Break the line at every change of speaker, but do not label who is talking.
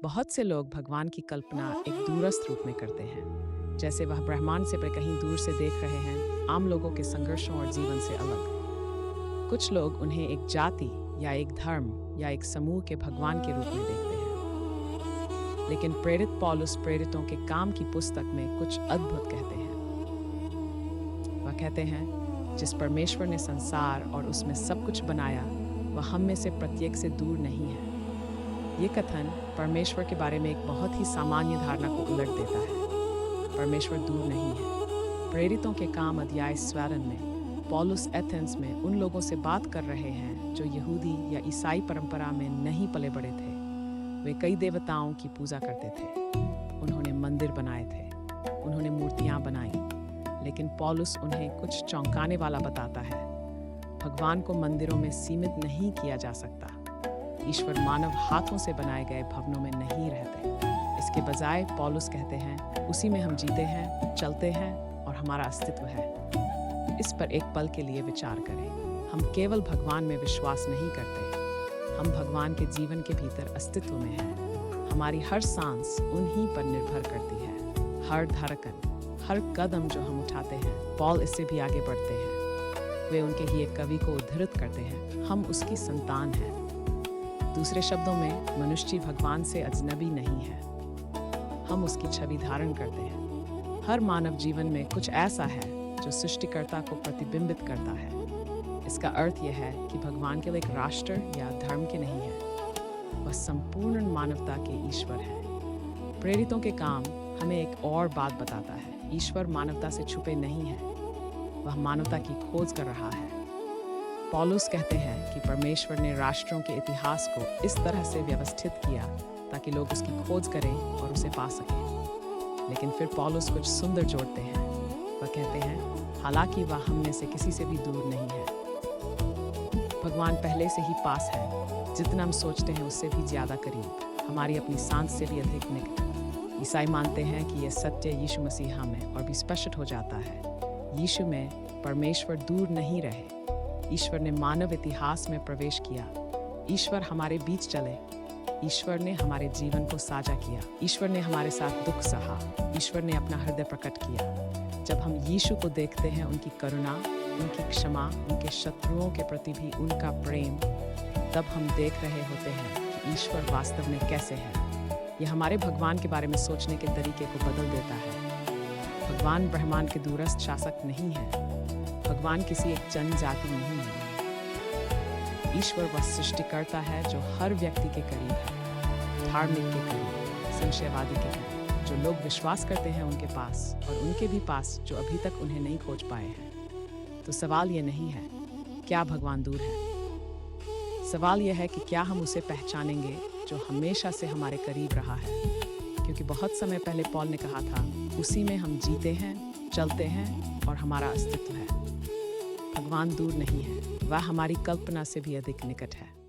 बहुत से लोग भगवान की कल्पना एक दूरस्थ रूप में करते हैं, जैसे वह ब्रह्मांड से कहीं दूर से देख रहे हैं, आम लोगों के संघर्षों और जीवन से अलग। कुछ लोग उन्हें एक जाति या एक धर्म या एक समूह के भगवान के रूप में देखते हैं। लेकिन प्रेरित पौलुस प्रेरितों के काम की पुस्तक में कुछ अद्भुत कहते हैं। वह कहते हैं, जिस परमेश्वर ने संसार और उसमें सब कुछ बनाया, वह हम में से प्रत्येक से दूर नहीं है। ये कथन परमेश्वर के बारे में एक बहुत ही सामान्य धारणा को उलट देता है। परमेश्वर दूर नहीं है। प्रेरितों के काम अध्याय 12 में पौलुस एथेंस में उन लोगों से बात कर रहे हैं जो यहूदी या ईसाई परंपरा में नहीं पले बड़े थे। वे कई देवताओं की पूजा करते थे। उन्होंने मंदिर बनाए थे, उन्होंने मूर्तियां बनाई। लेकिन पौलुस उन्हें कुछ चौंकाने वाला बताता है। भगवान को मंदिरों में सीमित नहीं किया जा सकता। ईश्वर मानव हाथों से बनाए गए भवनों में नहीं रहते। इसके बजाय पौलुस कहते हैं, उसी में हम जीते हैं, चलते हैं और हमारा अस्तित्व है। इस पर एक पल के लिए विचार करें। हम केवल भगवान में विश्वास नहीं करते, हम भगवान के जीवन के भीतर अस्तित्व में हैं। हमारी हर सांस उन्हीं पर निर्भर करती है। हर धड़कन, हर कदम जो हम उठाते हैं। पॉल इससे भी आगे बढ़ते हैं। वे उनके ही एक कवि को उद्धृत करते हैं, हम उसकी संतान हैं। दूसरे शब्दों में, मनुष्य भगवान से अजनबी नहीं है। हम उसकी छवि धारण करते हैं। हर मानव जीवन में कुछ ऐसा है जो सृष्टिकर्ता को प्रतिबिंबित करता है। इसका अर्थ यह है कि भगवान केवल एक राष्ट्र या धर्म के नहीं है, वह संपूर्ण मानवता के ईश्वर है। प्रेरितों के काम हमें एक और बात बताता है। ईश्वर मानवता से छुपे नहीं है, वह मानवता की खोज कर रहा है। पौलुस कहते हैं कि परमेश्वर ने राष्ट्रों के इतिहास को इस तरह से व्यवस्थित किया ताकि लोग उसकी खोज करें और उसे पा सकें। लेकिन फिर पौलुस कुछ सुंदर जोड़ते हैं। वह कहते हैं, हालांकि वह हम में से किसी से भी दूर नहीं है। भगवान पहले से ही पास है, जितना हम सोचते हैं उससे भी ज्यादा करीब, हमारी अपनी सांस से भी अधिक निकट। ईसाई मानते हैं कि यह सत्य यीशु मसीह में और भी स्पष्ट हो जाता है। यीशु में परमेश्वर दूर नहीं रहे। ईश्वर ने मानव इतिहास में प्रवेश किया। ईश्वर हमारे बीच चले। ईश्वर ने हमारे जीवन को साझा किया। ईश्वर ने हमारे साथ दुख सहा। ईश्वर ने अपना हृदय प्रकट किया। जब हम यीशु को देखते हैं, उनकी करुणा, उनकी क्षमा, उनके शत्रुओं के प्रति भी उनका प्रेम, तब हम देख रहे होते हैं कि ईश्वर वास्तव में कैसे है। यह हमारे भगवान के बारे में सोचने के तरीके को बदल देता है। भगवान ब्रह्मांड के दूरस्थ शासक नहीं है। भगवान किसी एक जनजाति नहीं है। ईश्वर वह सृष्टिकर्ता है जो हर व्यक्ति के करीब है, धार्मिक के करीब, संशयवादी के करीब, जो लोग विश्वास करते हैं उनके पास, और उनके भी पास जो अभी तक उन्हें नहीं खोज पाए हैं। तो सवाल यह नहीं है क्या भगवान दूर है। सवाल यह है कि क्या हम उसे पहचानेंगे जो हमेशा से हमारे करीब रहा है। क्योंकि बहुत समय पहले पौल ने कहा था, उसी में हम जीते हैं, चलते हैं और हमारा अस्तित्व है। भगवान दूर नहीं है, वह हमारी कल्पना से भी अधिक निकट है।